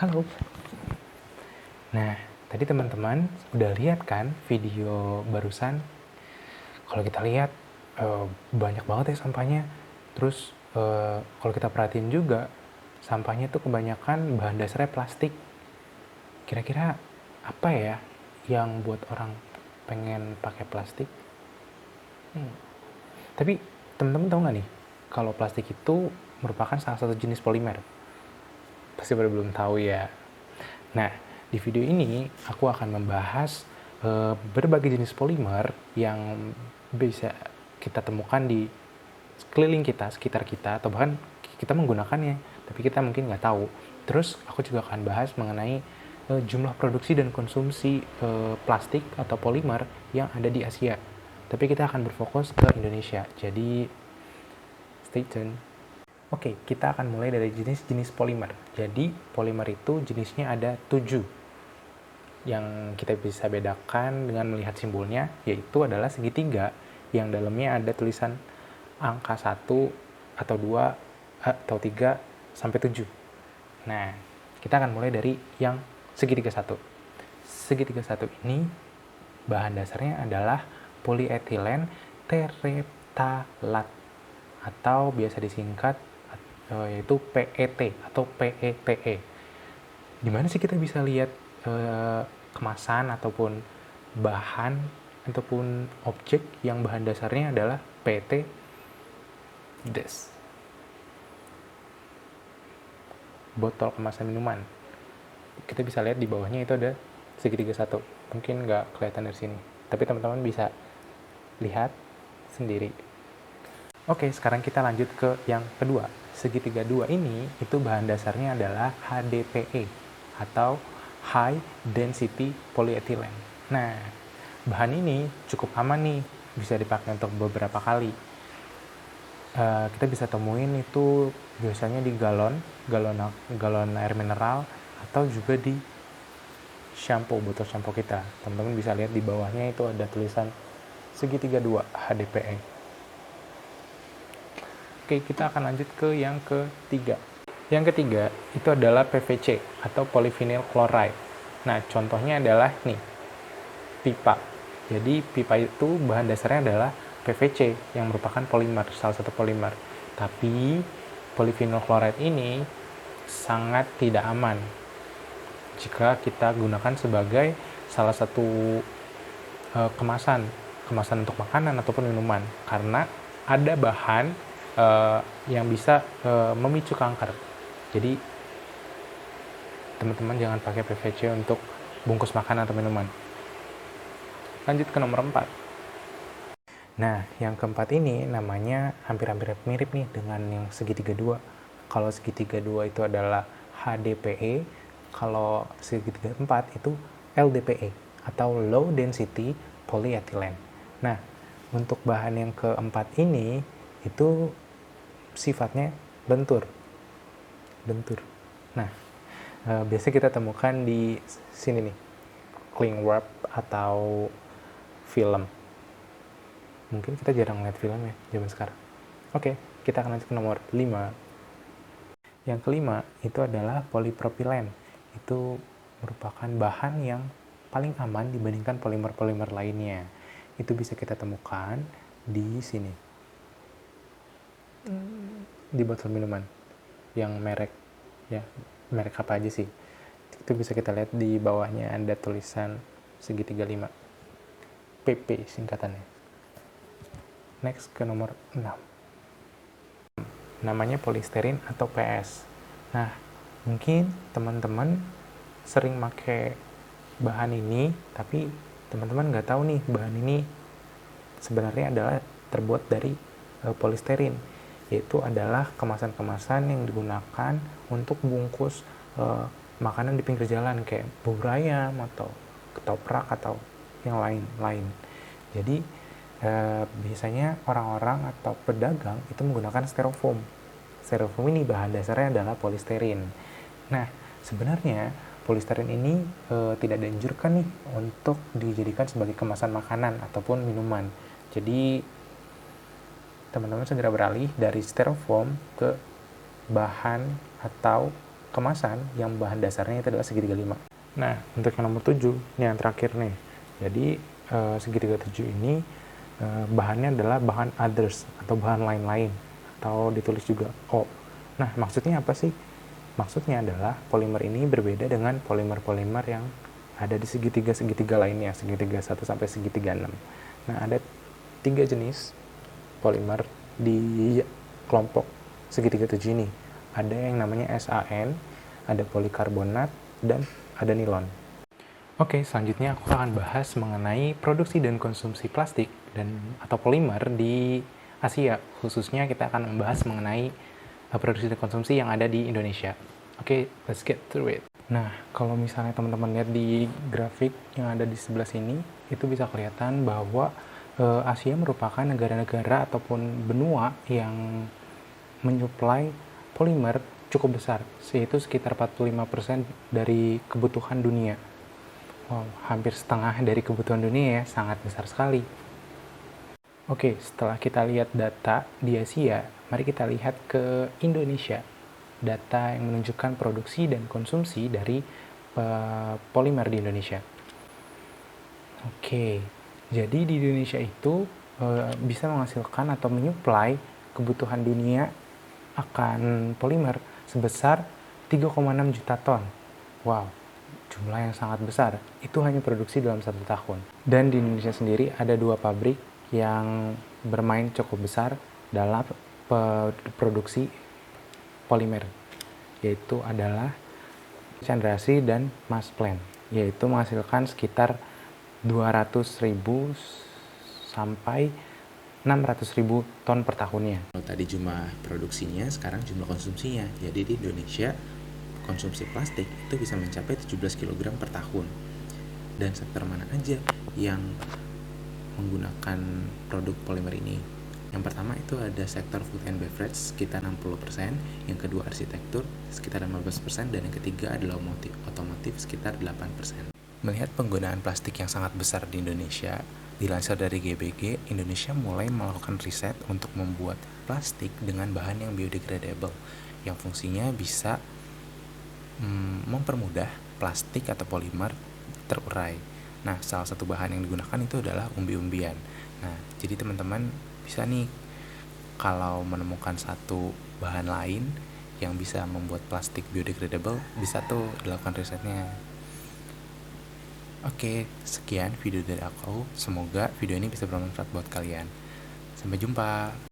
Halo. Nah, tadi teman-teman udah lihat kan video barusan? Kalau kita lihat banyak banget ya sampahnya. Terus kalau kita perhatiin juga, sampahnya tuh kebanyakan bahan dasarnya plastik. Kira-kira apa ya yang buat orang pengen pakai plastik? Tapi teman-teman tahu nggak nih, kalau plastik itu merupakan salah satu jenis polimer? Pasti pada belum tahu ya. Nah, di video ini aku akan membahas berbagai jenis polimer yang bisa kita temukan di sekeliling kita, sekitar kita, atau bahkan kita menggunakannya, tapi kita mungkin nggak tahu. Terus aku juga akan bahas mengenai jumlah produksi dan konsumsi plastik atau polimer yang ada di Asia. Tapi kita akan berfokus ke Indonesia, jadi stay tune. Oke, kita akan mulai dari jenis-jenis polimer. Jadi, polimer itu jenisnya ada 7. Yang kita bisa bedakan dengan melihat simbolnya, yaitu adalah segitiga, yang dalamnya ada tulisan angka 1, atau 2, atau 3, sampai 7. Nah, kita akan mulai dari yang segitiga 1. Segitiga 1 ini, bahan dasarnya adalah polyethylene terephthalate, atau biasa disingkat yaitu PET atau PETE. Di mana sih kita bisa lihat kemasan ataupun bahan ataupun objek yang bahan dasarnya adalah PET? Botol kemasan minuman. Kita bisa lihat di bawahnya itu ada segitiga 1. Mungkin nggak kelihatan dari sini, tapi teman-teman bisa lihat sendiri. Oke, sekarang kita lanjut ke yang kedua. Segitiga 2 ini, itu bahan dasarnya adalah HDPE, atau High Density Polyethylene. Nah, bahan ini cukup aman nih, bisa dipakai untuk beberapa kali. Kita bisa temuin itu biasanya di galon air mineral, atau juga di botol shampoo kita. Teman-teman bisa lihat di bawahnya itu ada tulisan segitiga 2 HDPE. Oke, kita akan lanjut ke yang ketiga. Yang ketiga itu adalah PVC atau polyvinyl chloride. Nah, contohnya adalah nih, pipa. Jadi pipa itu bahan dasarnya adalah PVC yang merupakan polimer, salah satu polimer. Tapi polyvinyl chloride ini sangat tidak aman jika kita gunakan sebagai salah satu kemasan untuk makanan ataupun minuman, karena ada bahan yang bisa memicu kanker. Jadi teman-teman jangan pakai PVC untuk bungkus makanan atau minuman. Lanjut ke nomor 4. Nah, yang keempat ini namanya hampir-hampir mirip nih dengan yang segitiga 2. Kalau segitiga 2 itu adalah HDPE, kalau segitiga 4 itu LDPE atau Low Density Polyethylene. Nah, untuk bahan yang keempat ini itu sifatnya lentur. Nah, biasanya kita temukan di sini nih, cling wrap atau film. Mungkin kita jarang lihat film ya zaman sekarang. Oke, kita akan lanjut ke nomor 5. Yang kelima itu adalah polipropylen. Itu merupakan bahan yang paling aman dibandingkan polimer-polimer lainnya. Itu bisa kita temukan di sini, di botol minuman yang merek apa aja sih, itu bisa kita lihat di bawahnya ada tulisan segitiga 5, PP singkatannya. Next ke nomor 6, namanya polisterin atau PS. Nah, mungkin teman-teman sering pakai bahan ini, tapi teman-teman nggak tahu nih bahan ini sebenarnya adalah terbuat dari polisterin, yaitu adalah kemasan-kemasan yang digunakan untuk bungkus makanan di pinggir jalan kayak bubur ayam atau ketoprak atau yang lain-lain. Jadi biasanya orang-orang atau pedagang itu menggunakan styrofoam. Styrofoam ini bahan dasarnya adalah polisterin. Nah, sebenarnya polisterin ini tidak dianjurkan nih untuk dijadikan sebagai kemasan makanan ataupun minuman. Jadi teman-teman segera beralih dari styrofoam ke bahan atau kemasan yang bahan dasarnya itu adalah segitiga 5. Nah, untuk yang nomor 7, ini yang terakhir nih. Jadi, segitiga 7 ini bahannya adalah bahan others atau bahan lain-lain, atau ditulis juga O. Nah, maksudnya apa sih? Maksudnya adalah polimer ini berbeda dengan polimer-polimer yang ada di segitiga-segitiga lainnya, segitiga 1 sampai segitiga 6. Nah, ada 3 jenis polimer di kelompok segitiga 7 ini. Ada yang namanya SAN, ada polikarbonat, dan ada nilon. Oke, selanjutnya aku akan bahas mengenai produksi dan konsumsi plastik atau polimer di Asia. Khususnya kita akan membahas mengenai produksi dan konsumsi yang ada di Indonesia. Oke, let's get through it. Nah, kalau misalnya teman-teman lihat di grafik yang ada di sebelah sini, itu bisa kelihatan bahwa Asia merupakan negara-negara ataupun benua yang menyuplai polimer cukup besar, yaitu sekitar 45% dari kebutuhan dunia. Wow, hampir setengah dari kebutuhan dunia ya, sangat besar sekali. Oke, setelah kita lihat data di Asia, mari kita lihat ke Indonesia. Data yang menunjukkan produksi dan konsumsi dari polimer di Indonesia. Oke, jadi di Indonesia itu bisa menghasilkan atau menyuplai kebutuhan dunia akan polimer sebesar 3,6 juta ton. Wow, jumlah yang sangat besar. Itu hanya produksi dalam 1 tahun. Dan di Indonesia sendiri ada 2 pabrik yang bermain cukup besar dalam produksi polimer, yaitu adalah Chandrasri dan Masplan, yaitu menghasilkan sekitar 200.000 sampai 600.000 ton per tahunnya. Kalau tadi jumlah produksinya, sekarang jumlah konsumsinya. Jadi di Indonesia konsumsi plastik itu bisa mencapai 17 kg per tahun. Dan sektor mana aja yang menggunakan produk polimer ini? Yang pertama itu ada sektor food and beverage sekitar 60%, yang kedua arsitektur sekitar 15%, dan yang ketiga adalah otomotif sekitar 8%. Melihat penggunaan plastik yang sangat besar di Indonesia, dilansir dari GBG, Indonesia mulai melakukan riset untuk membuat plastik dengan bahan yang biodegradable, yang fungsinya bisa mempermudah plastik atau polimer terurai. Nah, salah satu bahan yang digunakan itu adalah umbi-umbian. Nah, jadi teman-teman bisa nih, kalau menemukan satu bahan lain yang bisa membuat plastik biodegradable, bisa tuh dilakukan risetnya. Oke, sekian video dari aku. Semoga video ini bisa bermanfaat buat kalian. Sampai jumpa.